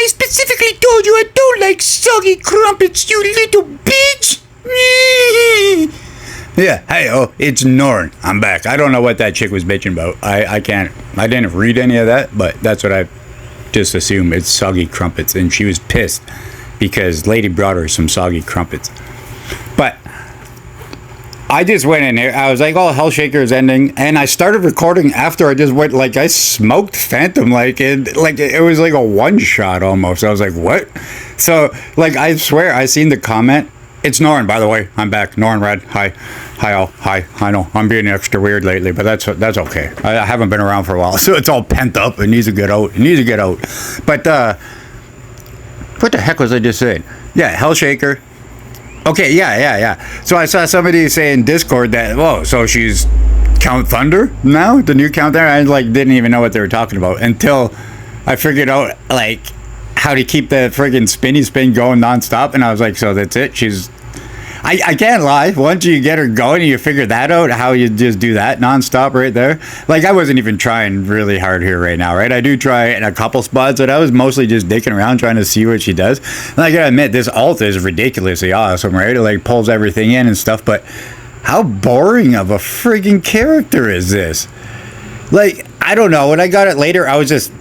I specifically told you I don't like soggy crumpets, you little bitch! Yeah, hey, it's Norn. I'm back. I don't know what that chick was bitching about. I didn't read any of that, but that's what I just assume. It's soggy crumpets, and she was pissed because Lady brought her some soggy crumpets. But I just went in here. I was like, oh, Hellshaker is ending. And I started recording after I just went, like, I smoked Phantom. Like, it was like a one-shot almost. I was like, what? So, like, I swear, I seen the comment. It's Norn, by the way. I'm back. Norn Red. Hi. Hi, all. Hi. I know. I'm being extra weird lately, but that's okay. I haven't been around for a while, so it's all pent up. It needs to get out. But, what the heck was I just saying? Yeah, Hellshaker. Okay, yeah. So I saw somebody say in Discord that, whoa, so she's Count Thunder now? The new Count Thunder? I, like, didn't even know what they were talking about until I figured out, like, how to keep the friggin' spinny spin going nonstop, and I was like, so that's it? I can't lie. Once you get her going, you figure that out, how you just do that nonstop right there. Like, I wasn't even trying really hard here right now, right? I do try in a couple spots, but I was mostly just dicking around trying to see what she does. And I gotta admit, this ult is ridiculously awesome, right? It, like, pulls everything in and stuff, but how boring of a friggin' character is this? Like, I don't know. When I got it later, I was just,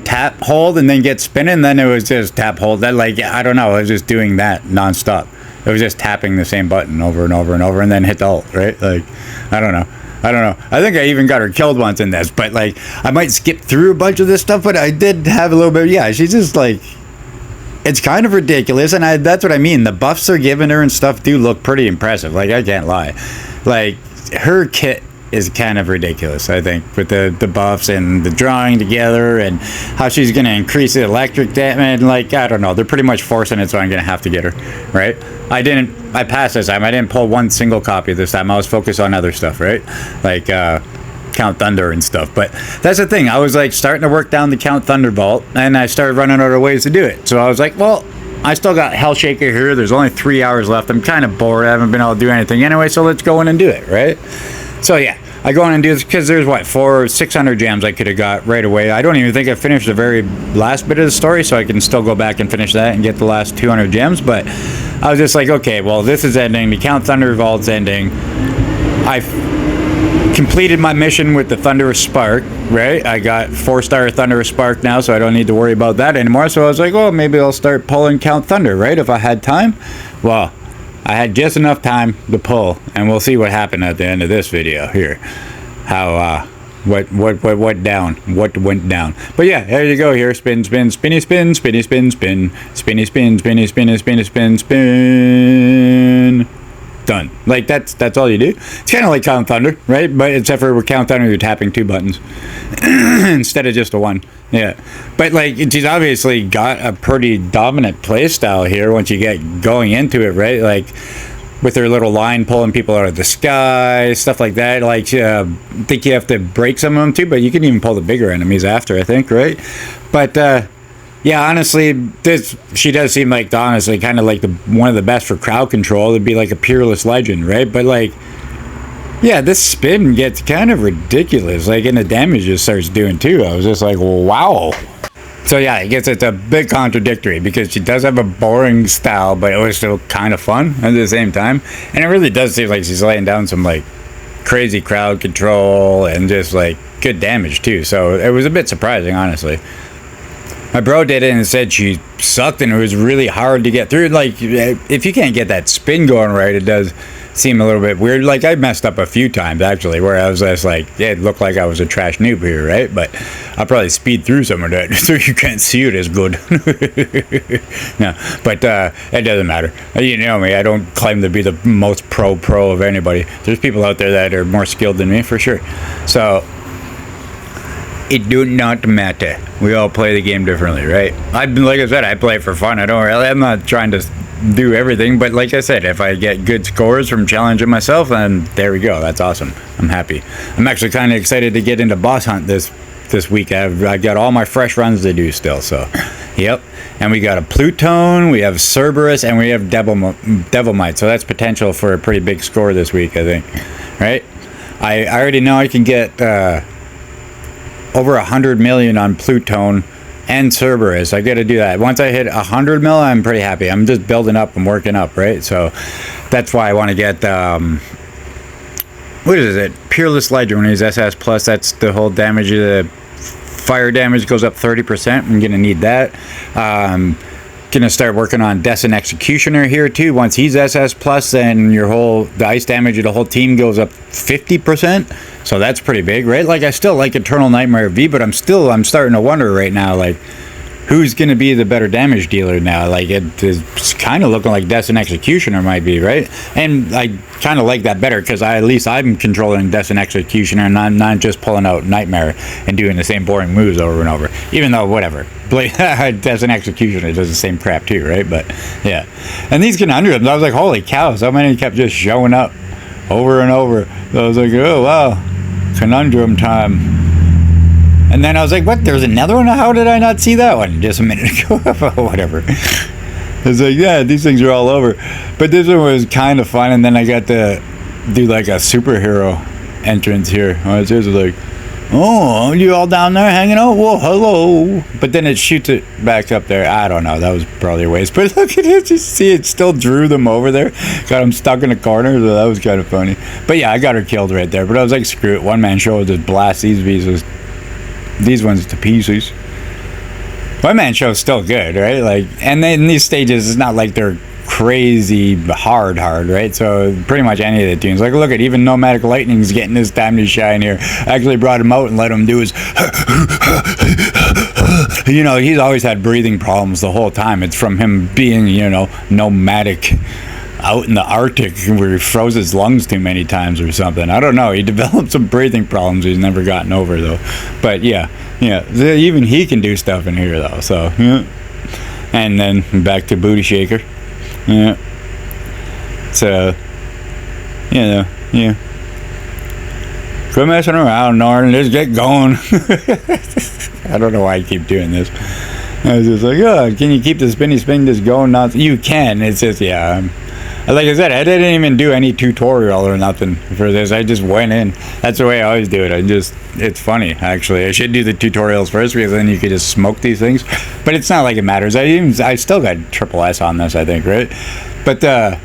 tap, hold, and then get spinning, and then it was just tap, hold. That, like, I don't know. I was just doing that nonstop. It was just tapping the same button over and over and over, and then hit the ult, right? Like, I don't know. I think I even got her killed once in this, but, like, I might skip through a bunch of this stuff, but I did have a little bit, yeah, she's just, like, it's kind of ridiculous, and that's what I mean. The buffs they're giving her and stuff do look pretty impressive. Like, I can't lie. Like, her kit is kind of ridiculous, I think, with the buffs and the drawing together and how she's going to increase the electric damage. Like, I don't know. They're pretty much forcing it, so I'm going to have to get her, right? I passed this time. I didn't pull one single copy this time. I was focused on other stuff, right? Like, Count Thunder and stuff. But that's the thing. I was, like, starting to work down the Count Thunder vault, and I started running out of ways to do it. So I was like, well, I still got Hellshaker here. There's only 3 hours left. I'm kind of bored. I haven't been able to do anything anyway, so let's go in and do it, right? So yeah, I go in and do this because there's 600 gems I could have got right away. I don't even think I finished the very last bit of the story, so I can still go back and finish that and get the last 200 gems. But I was just like, okay, well, this is ending. The Count Thunder Vault's ending. I've completed my mission with the Thunderous Spark, right? I got 4-star Thunderous Spark now, so I don't need to worry about that anymore. So I was like, well, maybe I'll start pulling Count Thunder, right? If I had time. Well, I had just enough time to pull, and we'll see what happened at the end of this video here. How, what went down. But yeah, there you go here. Spin, spin, spinny spin, spinny spin, spin, spinny spin, spinny spin, spinny spin, spin. Done. Like, that's all you do. It's kind of like Count Thunder, right? But except for with Count Thunder, you're tapping 2 buttons instead of just a 1. Yeah. But, like, she's obviously got a pretty dominant play style here once you get going into it, right? Like, with her little line pulling people out of the sky, stuff like that. Like, I think you have to break some of them too, but you can even pull the bigger enemies after, I think, right? But, yeah, honestly, she does seem like, honestly, kind of like one of the best for crowd control. It'd be like a peerless legend, right? But, like, yeah, this spin gets kind of ridiculous. Like, and the damage just starts doing too. I was just like, wow. So yeah, it's a bit contradictory because she does have a boring style, but it was still kind of fun at the same time. And it really does seem like she's laying down some, like, crazy crowd control and just, like, good damage too. So it was a bit surprising, honestly. My bro did it and said she sucked and it was really hard to get through. Like, if you can't get that spin going right, it does seem a little bit weird. Like, I messed up a few times, actually, where I was just like, yeah, it looked like I was a trash noob here, right? But I'll probably speed through some of that so you can't see it as good. No, but it doesn't matter. You know me, I don't claim to be the most pro of anybody. There's people out there that are more skilled than me, for sure. So it do not matter. We all play the game differently, right? Like I said, I play for fun. I'm not trying to do everything, but like I said, if I get good scores from challenging myself, then there we go. That's awesome. I'm happy. I'm actually kind of excited to get into boss hunt this week. I got all my fresh runs to do still, so yep. And we got a Plutone, we have Cerberus, and we have Devilmite, so that's potential for a pretty big score this week, I think, right? I already know I can get over 100 million on Plutone and Cerberus. I got to do that. Once I hit 100 mil, I'm pretty happy. I'm just building up and working up, right? So that's why I want to get what is it? Peerless Ledger when he's SS plus. That's the whole damage of the fire damage goes up 30%. I'm gonna need that. Gonna start working on Destin Executioner here too. Once he's SS plus, then the ice damage of the whole team goes up 50%. So that's pretty big, right? Like I still like Eternal Nightmare V, but I'm starting to wonder right now, like, who's going to be the better damage dealer now? Like, it is kind of looking like Destin Executioner might be, right? And I kind of like that better because at least I'm controlling Destin Executioner and I'm not just pulling out Nightmare and doing the same boring moves over and over. Even though, whatever. Destin Executioner does the same crap too, right? But, yeah. And these conundrums, I was like, holy cow, so many kept just showing up over and over. So I was like, oh, wow. Conundrum time. And then I was like, what? There's another one? How did I not see that one just a minute ago? Whatever. It's like, yeah, these things are all over. But this one was kind of fun. And then I got to do like a superhero entrance here. I was just like, oh, you all down there hanging out? Whoa, hello. But then it shoots it back up there. I don't know. That was probably a waste. But look at it. You see, it still drew them over there. Got them stuck in a corner. So that was kind of funny. But yeah, I got her killed right there. But I was like, screw it. One man show will just blast these ones to pieces. One man show's still good, right? Like, and then these stages, it's not like they're crazy hard, right? So pretty much any of the tunes. Like, look at even Nomadic Lightning's getting his time to shine here. I actually brought him out and let him do his you know, he's always had breathing problems the whole time. It's from him being, you know, nomadic out in the Arctic where he froze his lungs too many times or something. I don't know. He developed some breathing problems he's never gotten over though. But yeah, even he can do stuff in here though. So yeah. And then back to Booty Shaker. Yeah. So yeah. Quit messing around, Norton. Just get going. I don't know why I keep doing this. I was just like, oh, can you keep the spinny spin just going? Not you can. It's just like I said, I didn't even do any tutorial or nothing for this. I just went in. That's the way I always do it. It's funny, actually. I should do the tutorials first because then you could just smoke these things. But it's not like it matters. I still got triple S on this, I think, right? But I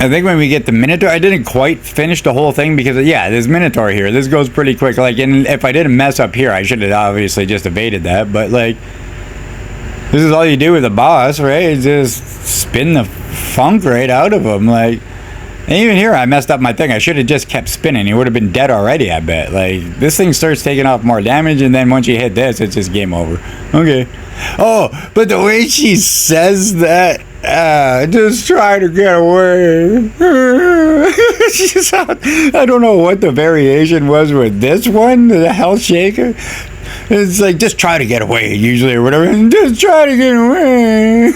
think when we get the Minotaur, I didn't quite finish the whole thing because, yeah, there's Minotaur here. This goes pretty quick. Like, and if I didn't mess up here, I should have obviously just evaded that. But, like, this is all you do with a boss, right? Just spin the funk right out of him. Like, and even here, I messed up my thing. I should have just kept spinning. He would have been dead already, I bet. Like, this thing starts taking off more damage, and then once you hit this, it's just game over. Okay. Oh, but the way she says that, just try to get away. I don't know what the variation was with this one, the Hell Shaker. It's like, just try to get away, usually, or whatever. Just try to get away.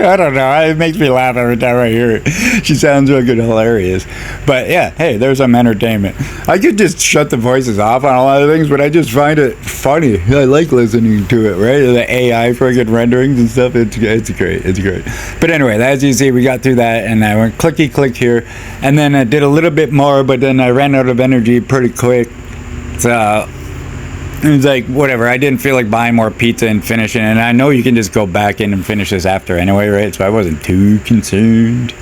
I don't know. It makes me laugh every time I hear it. She sounds real good, hilarious. But yeah, hey, there's some entertainment. I could just shut the voices off on a lot of things, but I just find it funny. I like listening to it, right? The AI friggin' renderings and stuff. It's great. It's great. But anyway, as you see, we got through that, and I went clicky click here, and then I did a little bit more, but then I ran out of energy pretty quick. So it was like, whatever, I didn't feel like buying more pizza and finishing it, and I know you can just go back in and finish this after anyway, right? So I wasn't too concerned.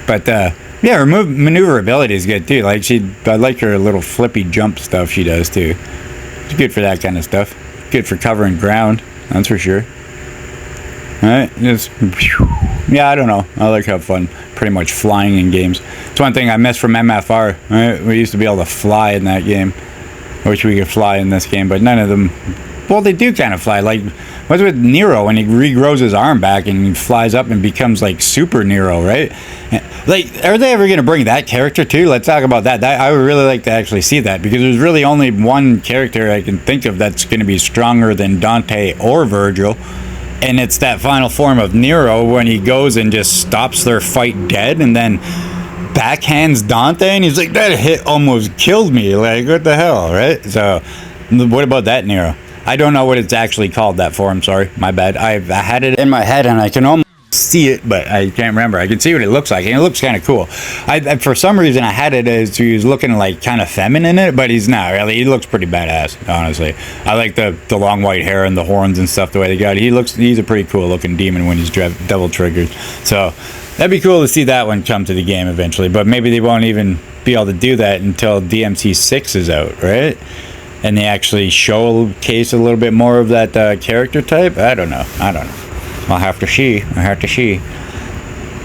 But, yeah, her maneuverability is good, too. Like, I like her little flippy jump stuff she does, too. It's good for that kind of stuff. Good for covering ground, that's for sure. Alright, just, yeah, I don't know. I like how fun pretty much flying in games. It's one thing I miss from MFR, right? We used to be able to fly in that game. I wish we could fly in this game, but none of them. Well, they do kind of fly. Like, what's with Nero when he regrows his arm back and he flies up and becomes like Super Nero, right? Like, are they ever going to bring that character too? Let's talk about that. I would really like to actually see that because there's really only one character I can think of that's going to be stronger than Dante or Virgil. And it's that final form of Nero when he goes and just stops their fight dead and then backhands Dante, and he's like, that hit almost killed me. Like, what the hell, right? So, what about that Nero? I don't know what it's actually called, that form, sorry. My bad. I had it in my head, and I can almost see it, but I can't remember. I can see what it looks like, and it looks kind of cool. I for some reason I had it as he was looking like kind of feminine in it, but he's not really. He looks pretty badass, honestly. I like the long white hair and the horns and stuff the way they got it. He's a pretty cool looking demon when he's double triggered. So that'd be cool to see that one come to the game eventually, but maybe they won't even be able to do that until DMC 6 is out, right? And they actually showcase a little bit more of that character type. I don't know. I'll have to see.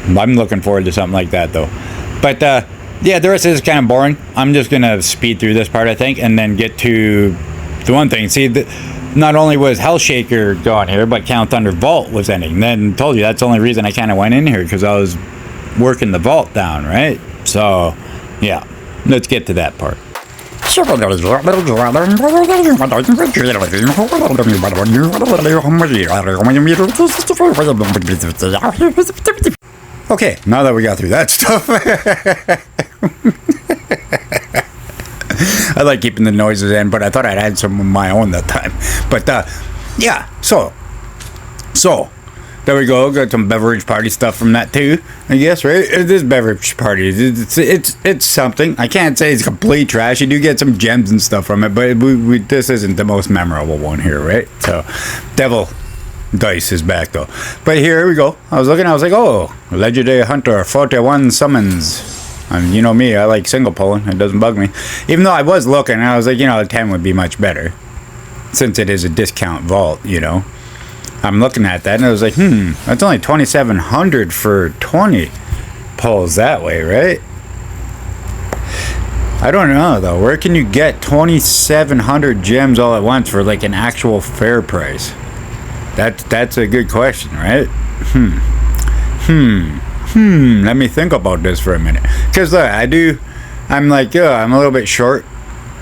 I'm looking forward to something like that, though. But yeah, the rest is kind of boring. I'm just gonna speed through this part, I think, and then get to the one thing. See, not only was Hellshaker gone here, but Count Thunder Vault was ending. Then told you that's the only reason I kind of went in here, because I was working the vault down, right? So yeah, let's get to that part. Okay, now that we got through that stuff, I like keeping the noises in, but I thought I'd add some of my own that time. But yeah, so there we go. Got some beverage party stuff from that too, I guess, right? This beverage party, it's something. I can't say it's complete trash. You do get some gems and stuff from it, but this isn't the most memorable one here, right? So, Devil Dice is back though. But here we go. I was looking. I was like, oh, Legendary Hunter 41 summons. And you know me, I like single pulling. It doesn't bug me. Even though I was looking, I was like, 10 would be much better, since it is a discount vault, I'm looking at that and I was like, that's only 2,700 for 20 pulls that way, right? I don't know though. Where can you get 2,700 gems all at once for like an actual fair price? That's a good question, right? Let me think about this for a minute. Because I'm like, I'm a little bit short.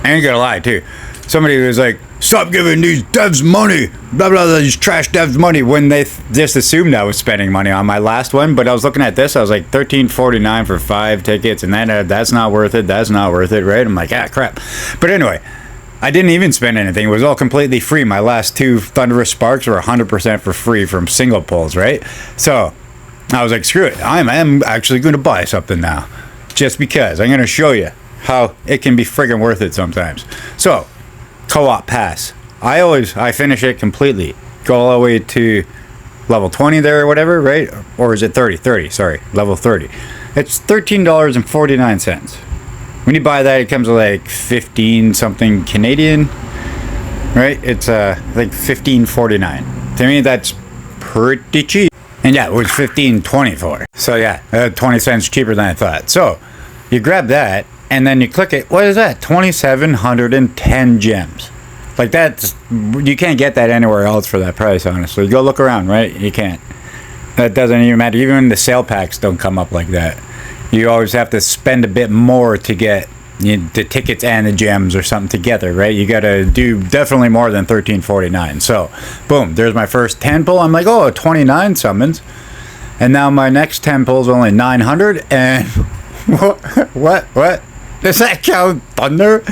I ain't gonna lie too. Somebody was like, stop giving these devs money, blah blah, these trash devs money, when they just assumed I was spending money on my last one. But I was looking at this, I was like, $13.49 for 5 tickets, and that's not worth it, right? I'm like, crap. But anyway, I didn't even spend anything. It was all completely free. My last 2 Thunderous Sparks were 100% for free from single pulls, right? So I was like, screw it, I am actually going to buy something now, just because I'm going to show you how it can be friggin' worth it sometimes. So Co-op Pass, I finish it completely, go all the way to level 20 there or whatever, right? Or is it 30, sorry, level 30. It's $13.49. When you buy that, it comes with like 15 something Canadian, right? It's like $15.49. To me, that's pretty cheap. And yeah, it was $15.24. So yeah, 20 cents cheaper than I thought. So you grab that and then you click it. What is that? 2,710 gems. Like you can't get that anywhere else for that price, honestly. Go look around, right? You can't. That doesn't even matter. Even the sale packs don't come up like that. You always have to spend a bit more to get the tickets and the gems or something together, right? You got to do definitely more than $13.49. So, boom, there's my first 10 pull. I'm like, 29 summons. And now my next 10 pulls only 900. And what? Does that count Thunder?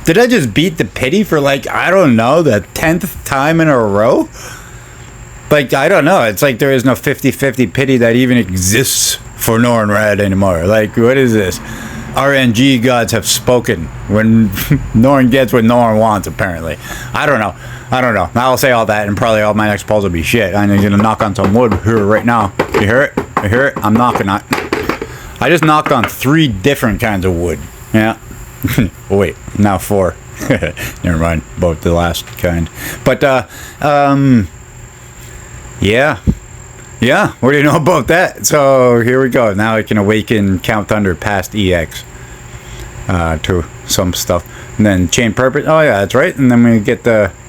Did I just beat the pity for the 10th time in a row? I don't know. It's like there is no 50-50 pity that even exists for Norn Rad anymore. What is this? R.N.G. gods have spoken when Norn gets what Norn wants, apparently. I don't know. I'll say all that, and probably all my next pulls will be shit. I'm going to knock on some wood here right now. You hear it? I'm knocking on it. I just knocked on 3 different kinds of wood. Yeah. Oh, wait, now 4. Never mind about the last kind. But, yeah, what do you know about that? So here we go. Now I can awaken Count Thunder past EX to some stuff. And then Chain Purpose. Oh yeah, that's right. And then we get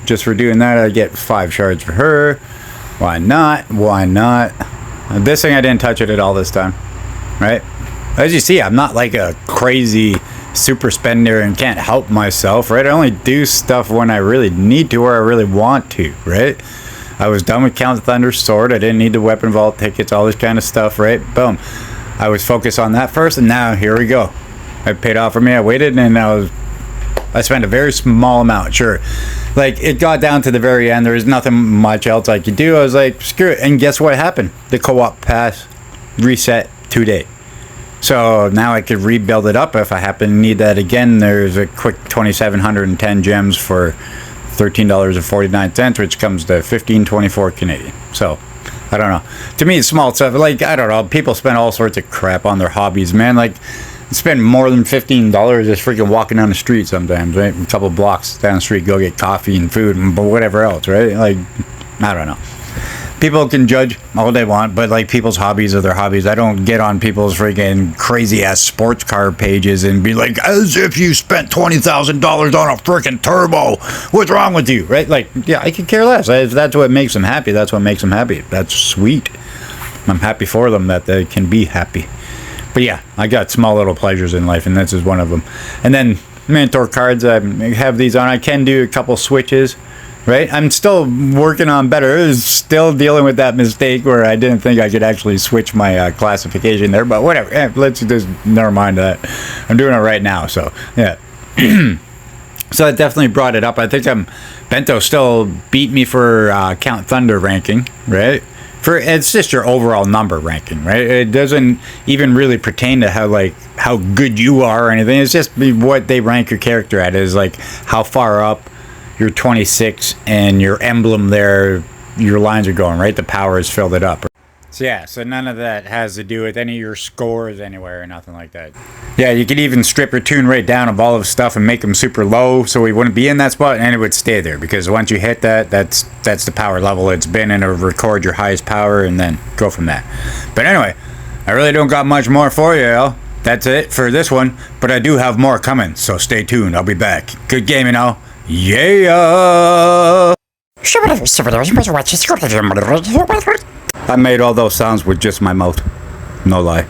just for doing that, I get 5 shards for her. Why not? This thing, I didn't touch it at all this time. Right? As you see, I'm not like a crazy super spender and can't help myself, right? I only do stuff when I really need to or I really want to, right? I was done with Count Thunder's sword. I didn't need the weapon vault tickets, all this kind of stuff, right? Boom. I was focused on that first, and now here we go. It paid off for me. I waited, and I was I spent a very small amount, sure. Like, it got down to the very end. There was nothing much else I could do. I was like, screw it. And guess what happened? The co-op pass reset today. So now I could rebuild it up if I happen to need that again. There's a quick 2,710 gems for $13.49, which comes to $15.24 Canadian. So I don't know. To me, it's small stuff. Like, I don't know. People spend all sorts of crap on their hobbies, man. Like, spend more than $15 just freaking walking down the street sometimes, right? A couple blocks down the street, go get coffee and food and whatever else, right? Like, I don't know. People can judge all they want, but like, people's hobbies are their hobbies. I don't get on people's freaking crazy ass sports car pages and be like, as if you spent $20,000 on a freaking turbo. What's wrong with you, right? Like, yeah, I could care less. If that's what makes them happy, that's what makes them happy. That's sweet. I'm happy for them that they can be happy. But yeah, I got small little pleasures in life, and this is one of them. And then mentor cards, I have these on. I can do a couple switches, right? I'm still working on better. Still dealing with that mistake where I didn't think I could actually switch my classification there, but whatever. Let's just never mind that. I'm doing it right now, so yeah. So I definitely brought it up. I think Bento still beat me for Count Thunder ranking, right? It's just your overall number ranking, right? It doesn't even really pertain to how good you are or anything. It's just what they rank your character at is like how far up your 26 and your emblem there, your lines are going, right? The power has filled it up. So yeah, so none of that has to do with any of your scores anywhere or nothing like that. Yeah, you could even strip your tune rate down of all of stuff and make them super low so we wouldn't be in that spot, and it would stay there because once you hit that, that's the power level it's been, and it'll record your highest power and then go from that. But anyway, I really don't got much more for you, y'all. That's it for this one, but I do have more coming, so stay tuned. I'll be back. Good gaming, all. Yeah! I made all those sounds with just my mouth. No lie.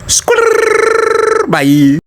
Bye.